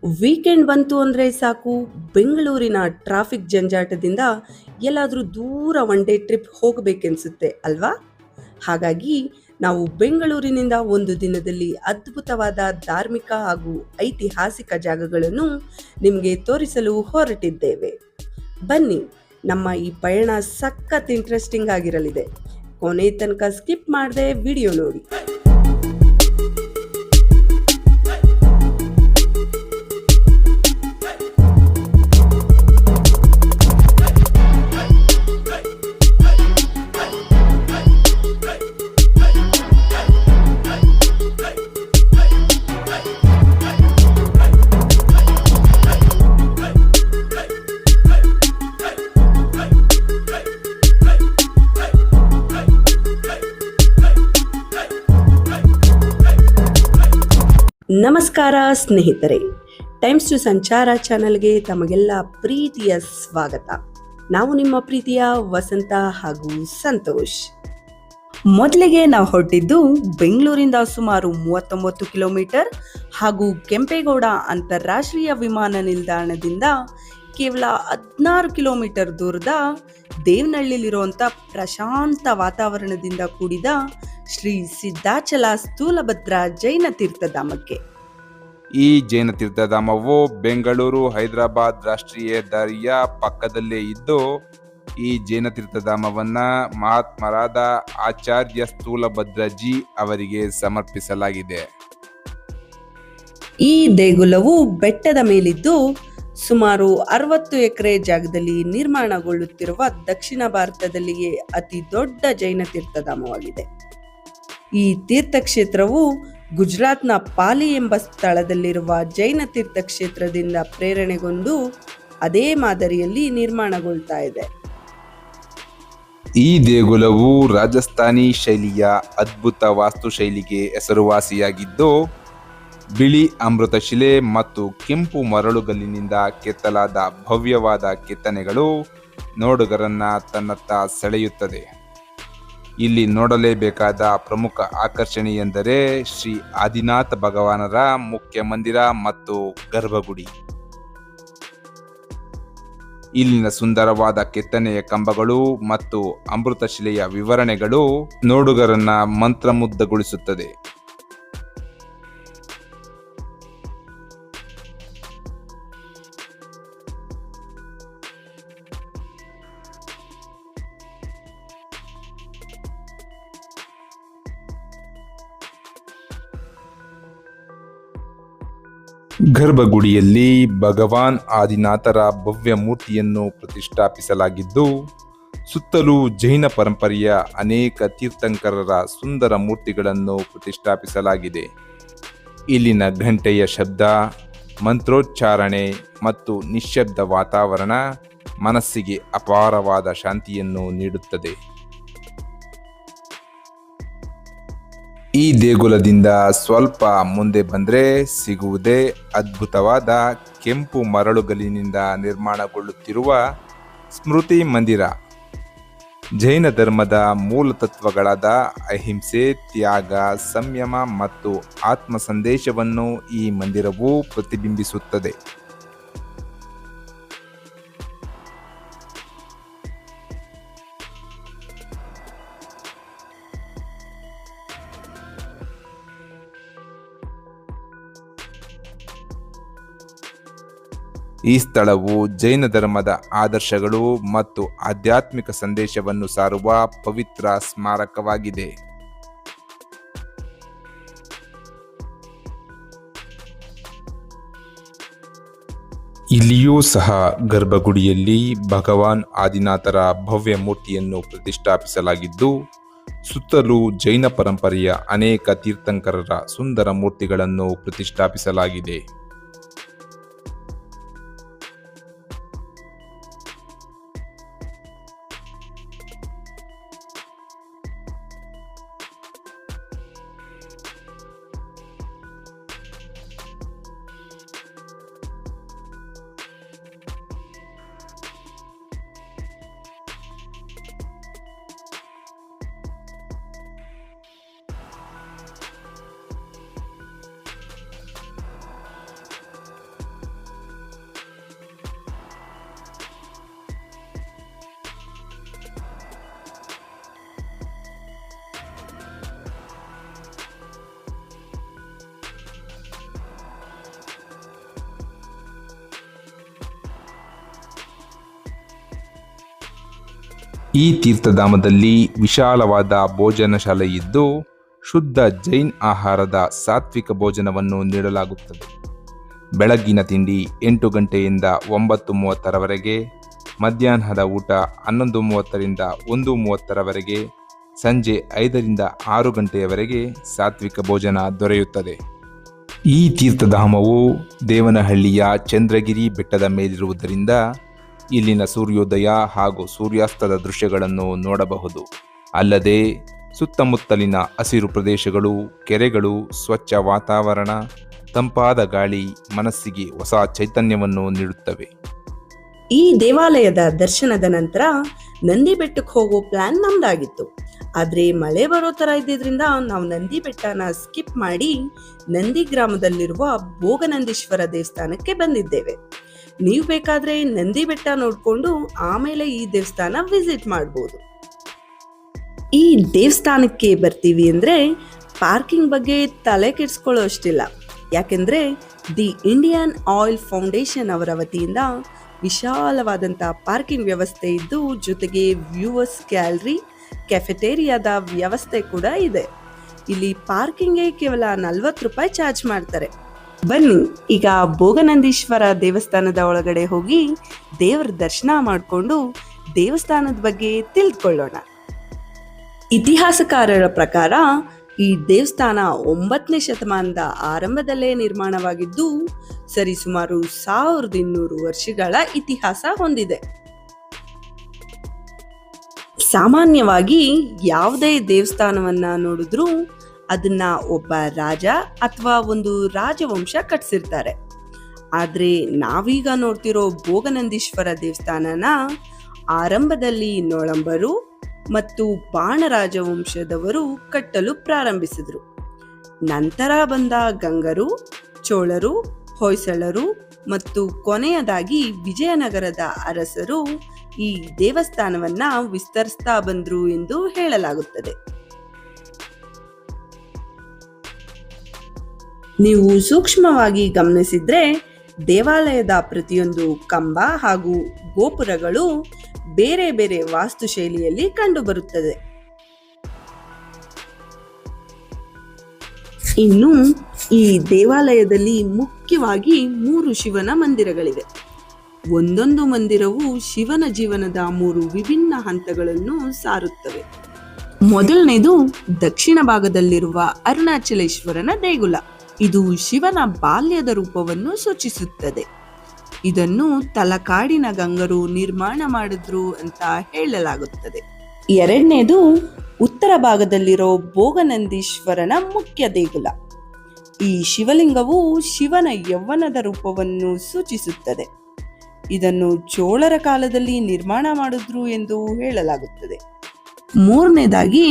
Weekend ಬಂತು ಅಂದರೆ ಸಾಕು, ಬೆಂಗಳೂರಿನ ಟ್ರಾಫಿಕ್ ಜಂಜಾಟದಿಂದ ಎಲ್ಲಾದರೂ ದೂರ ಒನ್ ಡೇ ಟ್ರಿಪ್ ಹೋಗಬೇಕೆನ್ಸುತ್ತೆ ಅಲ್ವಾ? ಹಾಗಾಗಿ ನಾವು ಬೆಂಗಳೂರಿನಿಂದ ಒಂದು ದಿನದಲ್ಲಿ ಅದ್ಭುತವಾದ ಧಾರ್ಮಿಕ ಹಾಗೂ ಐತಿಹಾಸಿಕ ಜಾಗಗಳನ್ನು ನಿಮಗೆ ತೋರಿಸಲು ಹೊರಟಿದ್ದೇವೆ. ಬನ್ನಿ, ನಮ್ಮ ಈ ಪಯಣ ಸಖತ್ ಇಂಟ್ರೆಸ್ಟಿಂಗ್ ಆಗಿರಲಿದೆ. ಕೊನೆ ತನಕ ಸ್ಕಿಪ್ ಮಾಡದೆ ವಿಡಿಯೋ ನೋಡಿ. ನಮಸ್ಕಾರ ಸ್ನೇಹಿತರೆ, ಟೈಮ್ಸ್ ಟು ಸಂಚಾರ ಚಾನಲ್ಗೆ ತಮಗೆಲ್ಲ ಪ್ರೀತಿಯ ಸ್ವಾಗತ. ನಾವು ನಿಮ್ಮ ಪ್ರೀತಿಯ ವಸಂತ ಹಾಗೂ ಸಂತೋಷ್. ಮೊದಲಿಗೆ ನಾವು ಹೊರಟಿದ್ದು ಬೆಂಗಳೂರಿಂದ ಸುಮಾರು 39 ಕಿಲೋಮೀಟರ್ ಹಾಗೂ ಕೆಂಪೇಗೌಡ ಅಂತಾರಾಷ್ಟ್ರೀಯ ವಿಮಾನ ನಿಲ್ದಾಣದಿಂದ ಕೇವಲ 16 ಕಿಲೋಮೀಟರ್ ದೂರದ ದೇವನಹಳ್ಳಿಲಿರುವಂಥ ಪ್ರಶಾಂತ ವಾತಾವರಣದಿಂದ ಕೂಡಿದ ಶ್ರೀ ಸಿದ್ಧಾಚಲ ಸ್ಥೂಲಭದ್ರ ಜೈನ ತೀರ್ಥಧಾಮಕ್ಕೆ. ಈ ಜೈನ ತೀರ್ಥಧಾಮವು ಬೆಂಗಳೂರು ಹೈದರಾಬಾದ್ ರಾಷ್ಟ್ರೀಯ ಹೆದ್ದಾರಿಯ ಪಕ್ಕದಲ್ಲೇ ಇದ್ದು, ಈ ಜೈನ ತೀರ್ಥಧಾಮವನ್ನ ಮಹಾತ್ಮರಾದ ಆಚಾರ್ಯ ಸ್ಥೂಲಭದ್ರಜಿ ಅವರಿಗೆ ಸಮರ್ಪಿಸಲಾಗಿದೆ. ಈ ದೇಗುಲವು ಬೆಟ್ಟದ ಮೇಲಿದ್ದು ಸುಮಾರು 60 ಎಕರೆ ಜಾಗದಲ್ಲಿ ನಿರ್ಮಾಣಗೊಳ್ಳುತ್ತಿರುವ ದಕ್ಷಿಣ ಭಾರತದಲ್ಲಿಯೇ ಅತಿ ದೊಡ್ಡ ಜೈನ ತೀರ್ಥಧಾಮವಾಗಿದೆ. ಈ ತೀರ್ಥಕ್ಷೇತ್ರವು ಗುಜರಾತ್ನ ಪಾಲಿ ಎಂಬ ಸ್ಥಳದಲ್ಲಿರುವ ಜೈನ ತೀರ್ಥಕ್ಷೇತ್ರದಿಂದ ಪ್ರೇರಣೆಗೊಂಡು ಅದೇ ಮಾದರಿಯಲ್ಲಿ ನಿರ್ಮಾಣಗೊಳ್ತಾ ಇದೆ. ಈ ದೇಗುಲವು ರಾಜಸ್ಥಾನಿ ಶೈಲಿಯ ಅದ್ಭುತ ವಾಸ್ತುಶೈಲಿಗೆ ಹೆಸರುವಾಸಿಯಾಗಿದ್ದು, ಬಿಳಿ ಅಮೃತಶಿಲೆ ಮತ್ತು ಕೆಂಪು ಮರಳುಗಲ್ಲಿನಿಂದ ಕೆತ್ತಲಾದ ಭವ್ಯವಾದ ಕೆತ್ತನೆಗಳು ನೋಡುಗರನ್ನ ತನ್ನತ್ತ ಸೆಳೆಯುತ್ತದೆ. ಇಲ್ಲಿ ನೋಡಲೇಬೇಕಾದ ಪ್ರಮುಖ ಆಕರ್ಷಣೆ ಎಂದರೆ ಶ್ರೀ ಆದಿನಾಥ ಭಗವಾನರ ಮುಖ್ಯ ಮಂದಿರ ಮತ್ತು ಗರ್ಭಗುಡಿ. ಇಲ್ಲಿನ ಸುಂದರವಾದ ಕೆತ್ತನೆಯ ಕಂಬಗಳು ಮತ್ತು ಅಮೃತಶಿಲೆಯ ವಿವರಣೆಗಳು ನೋಡುಗರನ್ನ ಮಂತ್ರಮುಗ್ಧಗೊಳಿಸುತ್ತದೆ. ಗರ್ಭಗುಡಿಯಲ್ಲಿ ಭಗವಾನ್ ಆದಿನಾಥರ ಭವ್ಯ ಮೂರ್ತಿಯನ್ನು ಪ್ರತಿಷ್ಠಾಪಿಸಲಾಗಿದ್ದು, ಸುತ್ತಲೂ ಜೈನ ಪರಂಪರೆಯ ಅನೇಕ ತೀರ್ಥಂಕರರ ಸುಂದರ ಮೂರ್ತಿಗಳನ್ನು ಪ್ರತಿಷ್ಠಾಪಿಸಲಾಗಿದೆ. ಇಲ್ಲಿನ ಘಂಟೆಯ ಶಬ್ದ, ಮಂತ್ರೋಚ್ಚಾರಣೆ ಮತ್ತು ನಿಶ್ಶಬ್ದ ವಾತಾವರಣ ಮನಸ್ಸಿಗೆ ಅಪಾರವಾದ ಶಾಂತಿಯನ್ನು ನೀಡುತ್ತದೆ. ಈ ದೇಗುಲದಿಂದ ಸ್ವಲ್ಪ ಮುಂದೆ ಬಂದರೆ ಸಿಗುವುದೇ ಅದ್ಭುತವಾದ ಕೆಂಪು ಮರಳುಗಲ್ಲಿನಿಂದ ನಿರ್ಮಾಣಗೊಳ್ಳುತ್ತಿರುವ ಸ್ಮೃತಿ ಮಂದಿರ. ಜೈನ ಧರ್ಮದ ಮೂಲ ತತ್ವಗಳಾದ ಅಹಿಂಸೆ, ತ್ಯಾಗ, ಸಂಯಮ ಮತ್ತು ಆತ್ಮ ಸಂದೇಶವನ್ನು ಈ ಮಂದಿರವು ಪ್ರತಿಬಿಂಬಿಸುತ್ತದೆ. ಈ ಸ್ಥಳವು ಜೈನ ಧರ್ಮದ ಆದರ್ಶಗಳು ಮತ್ತು ಆಧ್ಯಾತ್ಮಿಕ ಸಂದೇಶವನ್ನು ಸಾರುವ ಪವಿತ್ರ ಸ್ಮಾರಕವಾಗಿದೆ. ಇಲ್ಲಿಯೂ ಸಹ ಗರ್ಭಗುಡಿಯಲ್ಲಿ ಭಗವಾನ್ ಆದಿನಾಥರ ಭವ್ಯ ಮೂರ್ತಿಯನ್ನು ಪ್ರತಿಷ್ಠಾಪಿಸಲಾಗಿದ್ದು, ಸುತ್ತಲೂ ಜೈನ ಪರಂಪರೆಯ ಅನೇಕ ತೀರ್ಥಂಕರರ ಸುಂದರ ಮೂರ್ತಿಗಳನ್ನು ಪ್ರತಿಷ್ಠಾಪಿಸಲಾಗಿದೆ. ಈ ತೀರ್ಥಧಾಮದಲ್ಲಿ ವಿಶಾಲವಾದ ಭೋಜನ ಶಾಲೆ ಇದ್ದು ಶುದ್ಧ ಜೈನ್ ಆಹಾರದ ಸಾತ್ವಿಕ ಭೋಜನವನ್ನು ನೀಡಲಾಗುತ್ತದೆ. ಬೆಳಗ್ಗಿನ ತಿಂಡಿ 8 ಗಂಟೆಯಿಂದ 9:30ರವರೆಗೆ, ಮಧ್ಯಾಹ್ನದ ಊಟ 11:30ರಿಂದ 1:30ರವರೆಗೆ, ಸಂಜೆ 5ರಿಂದ 6 ಗಂಟೆಯವರೆಗೆ ಸಾತ್ವಿಕ ಭೋಜನ ದೊರೆಯುತ್ತದೆ. ಈ ತೀರ್ಥಧಾಮವು ದೇವನಹಳ್ಳಿಯ ಚಂದ್ರಗಿರಿ ಬೆಟ್ಟದ ಮೇಲಿರುವುದರಿಂದ ಇಲ್ಲಿನ ಸೂರ್ಯೋದಯ ಹಾಗೂ ಸೂರ್ಯಾಸ್ತದ ದೃಶ್ಯಗಳನ್ನು ನೋಡಬಹುದು. ಅಲ್ಲದೆ ಸುತ್ತಮುತ್ತಲಿನ ಹಸಿರು ಪ್ರದೇಶಗಳು, ಕೆರೆಗಳು, ಸ್ವಚ್ಛ ವಾತಾವರಣ, ತಂಪಾದ ಗಾಳಿ ಮನಸ್ಸಿಗೆ ಹೊಸ ಚೈತನ್ಯವನ್ನು ನೀಡುತ್ತವೆ. ಈ ದೇವಾಲಯದ ದರ್ಶನದ ನಂತರ ನಂದಿ ಬೆಟ್ಟಕ್ಕೆ ಹೋಗೋ ಪ್ಲಾನ್ ನಮ್ದಾಗಿತ್ತು. ಆದ್ರೆ ಮಳೆ ಬರೋ ತರ ಇದ್ದಿದ್ರಿಂದ ನಾವು ನಂದಿ ಬೆಟ್ಟನ ಸ್ಕಿಪ್ ಮಾಡಿ ನಂದಿ ಗ್ರಾಮದಲ್ಲಿರುವ ಭೋಗನಂದೀಶ್ವರ ದೇವಸ್ಥಾನಕ್ಕೆ ಬಂದಿದ್ದೇವೆ. ನೀವು ಬೇಕಾದ್ರೆ ನಂದಿ ಬೆಟ್ಟ ನೋಡ್ಕೊಂಡು ಆಮೇಲೆ ಈ ದೇವಸ್ಥಾನ ವಿಸಿಟ್ ಮಾಡ್ಬೋದು. ಈ ದೇವಸ್ಥಾನಕ್ಕೆ ಬರ್ತೀವಿ ಅಂದ್ರೆ ಪಾರ್ಕಿಂಗ್ ಬಗ್ಗೆ ತಲೆ ಕೆಡಿಸ್ಕೊಳ್ಳೋ ಅಷ್ಟಿಲ್ಲ. ಯಾಕೆಂದ್ರೆ ದಿ ಇಂಡಿಯನ್ ಆಯಿಲ್ ಫೌಂಡೇಶನ್ ಅವರ ವತಿಯಿಂದ ವಿಶಾಲವಾದಂಥ ಪಾರ್ಕಿಂಗ್ ವ್ಯವಸ್ಥೆ ಇದ್ದು, ಜೊತೆಗೆ ವ್ಯೂವರ್ಸ್ ಗ್ಯಾಲರಿ, ಕೆಫೆಟೇರಿಯಾದ ವ್ಯವಸ್ಥೆ ಕೂಡ ಇದೆ. ಇಲ್ಲಿ ಪಾರ್ಕಿಂಗ್ಗೆ ಕೇವಲ 40 ರೂಪಾಯಿ ಚಾರ್ಜ್ ಮಾಡ್ತಾರೆ. ಬನ್ನಿ ಈಗ ಭೋಗನಂದೀಶ್ವರ ದೇವಸ್ಥಾನದ ಒಳಗಡೆ ಹೋಗಿ ದೇವರ ದರ್ಶನ ಮಾಡಿಕೊಂಡು ದೇವಸ್ಥಾನದ ಬಗ್ಗೆ ತಿಳಿದುಕೊಳ್ಳೋಣ. ಇತಿಹಾಸಕಾರರ ಪ್ರಕಾರ ಈ ದೇವಸ್ಥಾನ 9ನೇ ಶತಮಾನದ ಆರಂಭದಲ್ಲೇ ನಿರ್ಮಾಣವಾಗಿದ್ದು ಸರಿಸುಮಾರು 1200 ವರ್ಷಗಳ ಇತಿಹಾಸ ಹೊಂದಿದೆ. ಸಾಮಾನ್ಯವಾಗಿ ಯಾವುದೇ ದೇವಸ್ಥಾನವನ್ನ ನೋಡಿದ್ರೂ ಅದನ್ನ ಒಬ್ಬ ರಾಜ ಅಥವಾ ಒಂದು ರಾಜವಂಶ ಕಟ್ಸಿರ್ತಾರೆ. ಆದ್ರೆ ನಾವೀಗ ನೋಡ್ತಿರೋ ಭೋಗನಂದೀಶ್ವರ ದೇವಸ್ಥಾನನ ಆರಂಭದಲ್ಲಿ ನೊಳಂಬರು ಮತ್ತು ಬಾಣ ರಾಜವಂಶದವರು ಕಟ್ಟಲು ಪ್ರಾರಂಭಿಸಿದ್ರು. ನಂತರ ಬಂದ ಗಂಗರು, ಚೋಳರು, ಹೊಯ್ಸಳರು ಮತ್ತು ಕೊನೆಯದಾಗಿ ವಿಜಯನಗರದ ಅರಸರು ಈ ದೇವಸ್ಥಾನವನ್ನ ವಿಸ್ತರಿಸ್ತಾ ಬಂದ್ರು ಎಂದು ಹೇಳಲಾಗುತ್ತದೆ. ನೀವು ಸೂಕ್ಷ್ಮವಾಗಿ ಗಮನಿಸಿದ್ರೆ ದೇವಾಲಯದ ಪ್ರತಿಯೊಂದು ಕಂಬ ಹಾಗೂ ಗೋಪುರಗಳು ಬೇರೆ ಬೇರೆ ವಾಸ್ತುಶೈಲಿಯಲ್ಲಿ ಕಂಡುಬರುತ್ತದೆ. ಇನ್ನು ಈ ದೇವಾಲಯದಲ್ಲಿ ಮುಖ್ಯವಾಗಿ 3 ಶಿವನ ಮಂದಿರಗಳಿವೆ. ಒಂದೊಂದು ಮಂದಿರವು ಶಿವನ ಜೀವನದ 3 ವಿಭಿನ್ನ ಹಂತಗಳನ್ನು ಸಾರುತ್ತವೆ. ಮೊದಲನೇದು ದಕ್ಷಿಣ ಭಾಗದಲ್ಲಿರುವ ಅರುಣಾಚಲೇಶ್ವರನ ದೇಗುಲ. ಇದು ಶಿವನ ಬಾಲ್ಯದ ರೂಪವನ್ನು ಸೂಚಿಸುತ್ತದೆ. ಇದನ್ನು ತಲಕಾಡಿನ ಗಂಗರು ನಿರ್ಮಾಣ ಮಾಡಿದ್ರು ಅಂತ ಹೇಳಲಾಗುತ್ತದೆ. ಎರಡನೇದು ಉತ್ತರ ಭಾಗದಲ್ಲಿರೋ ಭೋಗನಂದೀಶ್ವರನ ಮುಖ್ಯ ದೇಗುಲ. ಈ ಶಿವಲಿಂಗವು ಶಿವನ ಯೌವನದ ರೂಪವನ್ನು ಸೂಚಿಸುತ್ತದೆ. ಇದನ್ನು ಚೋಳರ ಕಾಲದಲ್ಲಿ ನಿರ್ಮಾಣ ಮಾಡಿದ್ರು ಎಂದು ಹೇಳಲಾಗುತ್ತದೆ. ಮೂರನೇದಾಗಿ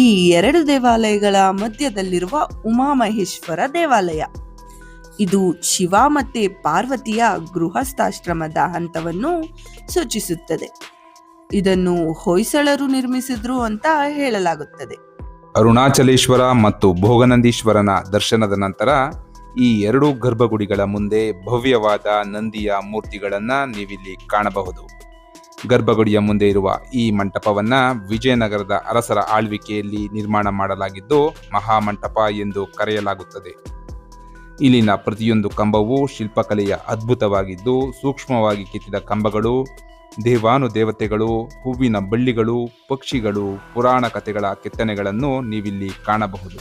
ಈ 2 ದೇವಾಲಯಗಳ ಮಧ್ಯದಲ್ಲಿರುವ ಉಮಾಮಹೇಶ್ವರ ದೇವಾಲಯ. ಇದು ಶಿವ ಮತ್ತೆ ಪಾರ್ವತಿಯ ಗೃಹಸ್ಥಾಶ್ರಮದ ಹಂತವನ್ನು ಸೂಚಿಸುತ್ತದೆ. ಇದನ್ನು ಹೊಯ್ಸಳರು ನಿರ್ಮಿಸಿದ್ರು ಅಂತ ಹೇಳಲಾಗುತ್ತದೆ. ಅರುಣಾಚಲೇಶ್ವರ ಮತ್ತು ಭೋಗನಂದೀಶ್ವರನ ದರ್ಶನದ ನಂತರ ಈ 2 ಗರ್ಭಗುಡಿಗಳ ಮುಂದೆ ಭವ್ಯವಾದ ನಂದಿಯ ಮೂರ್ತಿಗಳನ್ನ ನೀವಿಲ್ಲಿ ಕಾಣಬಹುದು. ಗರ್ಭಗುಡಿಯ ಮುಂದೆ ಇರುವ ಈ ಮಂಟಪವನ್ನ ವಿಜಯನಗರದ ಅರಸರ ಆಳ್ವಿಕೆಯಲ್ಲಿ ನಿರ್ಮಾಣ ಮಾಡಲಾಗಿದ್ದು ಮಹಾಮಂಟಪ ಎಂದು ಕರೆಯಲಾಗುತ್ತದೆ. ಇಲ್ಲಿನ ಪ್ರತಿಯೊಂದು ಕಂಬವೂ ಶಿಲ್ಪಕಲೆಯ ಅದ್ಭುತವಾಗಿದ್ದು, ಸೂಕ್ಷ್ಮವಾಗಿ ಕೆತ್ತಿದ ಕಂಬಗಳು, ದೇವಾನುದೇವತೆಗಳು, ಹೂವಿನ ಬಳ್ಳಿಗಳು, ಪಕ್ಷಿಗಳು, ಪುರಾಣ ಕಥೆಗಳ ಕೆತ್ತನೆಗಳನ್ನು ನೀವಿಲ್ಲಿ ಕಾಣಬಹುದು.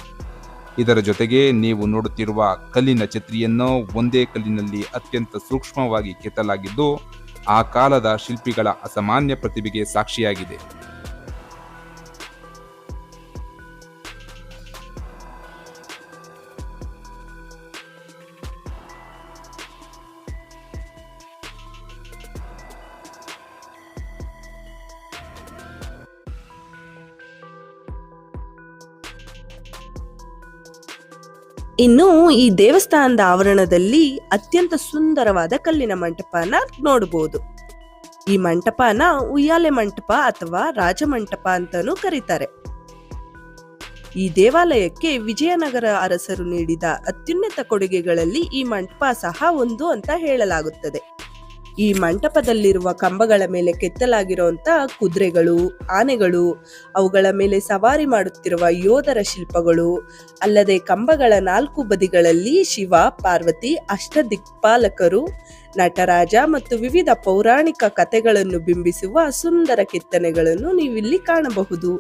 ಇದರ ಜೊತೆಗೆ ನೀವು ನೋಡುತ್ತಿರುವ ಕಲ್ಲಿನ ಛತ್ರಿಯನ್ನು ಒಂದೇ ಕಲ್ಲಿನಲ್ಲಿ ಅತ್ಯಂತ ಸೂಕ್ಷ್ಮವಾಗಿ ಕೆತ್ತಲಾಗಿದ್ದು ಆ ಕಾಲದ ಶಿಲ್ಪಿಗಳ ಅಸಾಮಾನ್ಯ ಪ್ರತಿಭೆಗೆ ಸಾಕ್ಷಿಯಾಗಿದೆ. ಇನ್ನು ಈ ದೇವಸ್ಥಾನದ ಆವರಣದಲ್ಲಿ ಅತ್ಯಂತ ಸುಂದರವಾದ ಕಲ್ಲಿನ ಮಂಟಪನ ನೋಡಬಹುದು. ಈ ಮಂಟಪನ ಉಯ್ಯಾಲೆ ಮಂಟಪ ಅಥವಾ ರಾಜಮಂಟಪ ಅಂತಾನೂ ಕರೀತಾರೆ. ಈ ದೇವಾಲಯಕ್ಕೆ ವಿಜಯನಗರ ಅರಸರು ನೀಡಿದ ಅತ್ಯುನ್ನತ ಕೊಡುಗೆಗಳಲ್ಲಿ ಈ ಮಂಟಪ ಸಹ ಒಂದು ಅಂತ ಹೇಳಲಾಗುತ್ತದೆ. ಈ ಮಂಟಪದಲ್ಲಿರುವ ಕಂಬಗಳ ಮೇಲೆ ಕೆತ್ತಲಾಗಿರುವಂತ ಕುದುರೆಗಳು, ಆನೆಗಳು, ಅವುಗಳ ಮೇಲೆ ಸವಾರಿ ಮಾಡುತ್ತಿರುವ ಯೋಧರ ಶಿಲ್ಪಗಳು, ಅಲ್ಲದೆ ಕಂಬಗಳ 4 ಬದಿಗಳಲ್ಲಿ ಶಿವ, ಪಾರ್ವತಿ, ಅಷ್ಟದಿಕ್ಪಾಲಕರು, ನಟರಾಜ ಮತ್ತು ವಿವಿಧ ಪೌರಾಣಿಕ ಕಥೆಗಳನ್ನು ಬಿಂಬಿಸುವ ಸುಂದರ ಕೆತ್ತನೆಗಳನ್ನು ನೀವಿಲ್ಲಿ ಕಾಣಬಹುದು.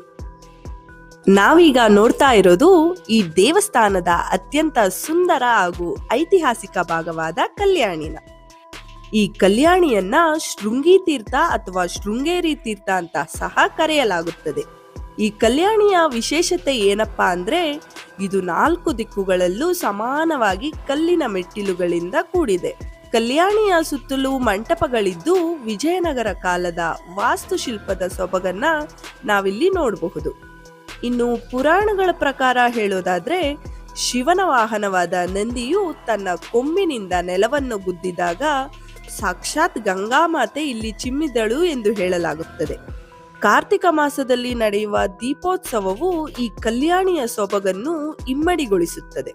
ನಾವೀಗ ನೋಡ್ತಾ ಇರೋದು ಈ ದೇವಸ್ಥಾನದ ಅತ್ಯಂತ ಸುಂದರ ಹಾಗೂ ಐತಿಹಾಸಿಕ ಭಾಗವಾದ ಕಲ್ಯಾಣಿನ. ಈ ಕಲ್ಯಾಣಿಯನ್ನ ಶೃಂಗಿ ತೀರ್ಥ ಅಥವಾ ಶೃಂಗೇರಿ ತೀರ್ಥ ಅಂತ ಸಹ ಕರೆಯಲಾಗುತ್ತದೆ. ಈ ಕಲ್ಯಾಣಿಯ ವಿಶೇಷತೆ ಏನಪ್ಪಾ ಅಂದ್ರೆ ಇದು 4 ದಿಕ್ಕುಗಳಲ್ಲೂ ಸಮಾನವಾಗಿ ಕಲ್ಲಿನ ಮೆಟ್ಟಿಲುಗಳಿಂದ ಕೂಡಿದೆ. ಕಲ್ಯಾಣಿಯ ಸುತ್ತಲೂ ಮಂಟಪಗಳಿದ್ದು ವಿಜಯನಗರ ಕಾಲದ ವಾಸ್ತುಶಿಲ್ಪದ ಸೊಬಗನ್ನ ನಾವಿಲ್ಲಿ ನೋಡಬಹುದು. ಇನ್ನು ಪುರಾಣಗಳ ಪ್ರಕಾರ ಹೇಳೋದಾದ್ರೆ ಶಿವನ ವಾಹನವಾದ ನಂದಿಯು ತನ್ನ ಕೊಂಬಿನಿಂದ ನೆಲವನ್ನು ಗುದ್ದಿದಾಗ ಸಾಕ್ಷಾತ್ ಗಂಗಾಮಾತೆ ಇಲ್ಲಿ ಚಿಮ್ಮಿದಳು ಎಂದು ಹೇಳಲಾಗುತ್ತದೆ. ಕಾರ್ತಿಕ ಮಾಸದಲ್ಲಿ ನಡೆಯುವ ದೀಪೋತ್ಸವವು ಈ ಕಲ್ಯಾಣಿಯ ಸೊಬಗನ್ನು ಇಮ್ಮಡಿಗೊಳಿಸುತ್ತದೆ.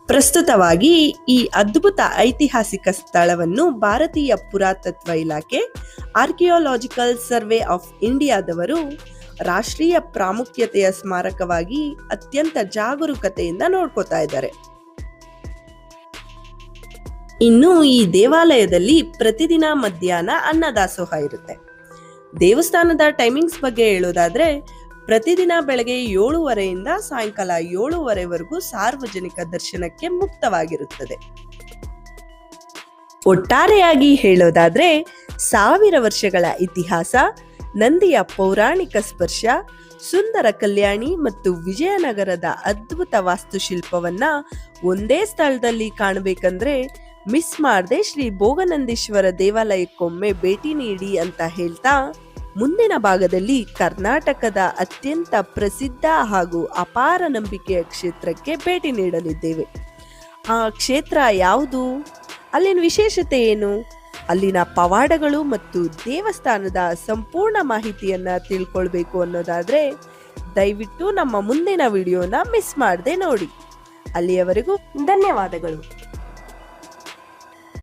ಪ್ರಸ್ತುತವಾಗಿ ಈ ಅದ್ಭುತ ಐತಿಹಾಸಿಕ ಸ್ಥಳವನ್ನು ಭಾರತೀಯ ಪುರಾತತ್ವ ಇಲಾಖೆ, ಆರ್ಕಿಯೋಲಾಜಿಕಲ್ ಸರ್ವೆ ಆಫ್ ಇಂಡಿಯಾದವರು ರಾಷ್ಟ್ರೀಯ ಪ್ರಾಮುಖ್ಯತೆಯ ಸ್ಮಾರಕವಾಗಿ ಅತ್ಯಂತ ಜಾಗರೂಕತೆಯಿಂದ ನೋಡ್ಕೋತಾ ಇದ್ದಾರೆ. ಇನ್ನು ಈ ದೇವಾಲಯದಲ್ಲಿ ಪ್ರತಿದಿನ ಮಧ್ಯಾಹ್ನ ಅನ್ನದಾಸೋಹ ಇರುತ್ತೆ. ದೇವಸ್ಥಾನದ ಟೈಮಿಂಗ್ಸ್ ಬಗ್ಗೆ ಹೇಳೋದಾದ್ರೆ ಪ್ರತಿದಿನ ಬೆಳಗ್ಗೆ 7:30ಯಿಂದ ಸಾಯಂಕಾಲ 7:30ವರೆಗೂ ಸಾರ್ವಜನಿಕ ದರ್ಶನಕ್ಕೆ ಮುಕ್ತವಾಗಿರುತ್ತದೆ. ಒಟ್ಟಾರೆಯಾಗಿ ಹೇಳೋದಾದ್ರೆ 1000 ವರ್ಷಗಳ ಇತಿಹಾಸ, ನಂದಿಯ ಪೌರಾಣಿಕ ಸ್ಪರ್ಶ, ಸುಂದರ ಕಲ್ಯಾಣಿ ಮತ್ತು ವಿಜಯನಗರದ ಅದ್ಭುತ ವಾಸ್ತುಶಿಲ್ಪವನ್ನ ಒಂದೇ ಸ್ಥಳದಲ್ಲಿ ಕಾಣಬೇಕಂದ್ರೆ ಮಿಸ್ ಮಾಡದೆ ಶ್ರೀ ಭೋಗನಂದೀಶ್ವರ ದೇವಾಲಯಕ್ಕೊಮ್ಮೆ ಭೇಟಿ ನೀಡಿ ಅಂತ ಹೇಳ್ತಾ, ಮುಂದಿನ ಭಾಗದಲ್ಲಿ ಕರ್ನಾಟಕದ ಅತ್ಯಂತ ಪ್ರಸಿದ್ಧ ಹಾಗೂ ಅಪಾರ ನಂಬಿಕೆಯ ಕ್ಷೇತ್ರಕ್ಕೆ ಭೇಟಿ ನೀಡಲಿದ್ದೇವೆ. ಆ ಕ್ಷೇತ್ರ ಯಾವುದು? ಅಲ್ಲಿನ ವಿಶೇಷತೆ ಏನು? ಅಲ್ಲಿನ ಪವಾಡಗಳು ಮತ್ತು ದೇವಸ್ಥಾನದ ಸಂಪೂರ್ಣ ಮಾಹಿತಿಯನ್ನ ತಿಳ್ಕೊಳ್ಬೇಕು ಅನ್ನೋದಾದ್ರೆ ದಯವಿಟ್ಟು ನಮ್ಮ ಮುಂದಿನ ವಿಡಿಯೋನ ಮಿಸ್ ಮಾಡದೆ ನೋಡಿ. ಅಲ್ಲಿಯವರೆಗೂ ಧನ್ಯವಾದಗಳು.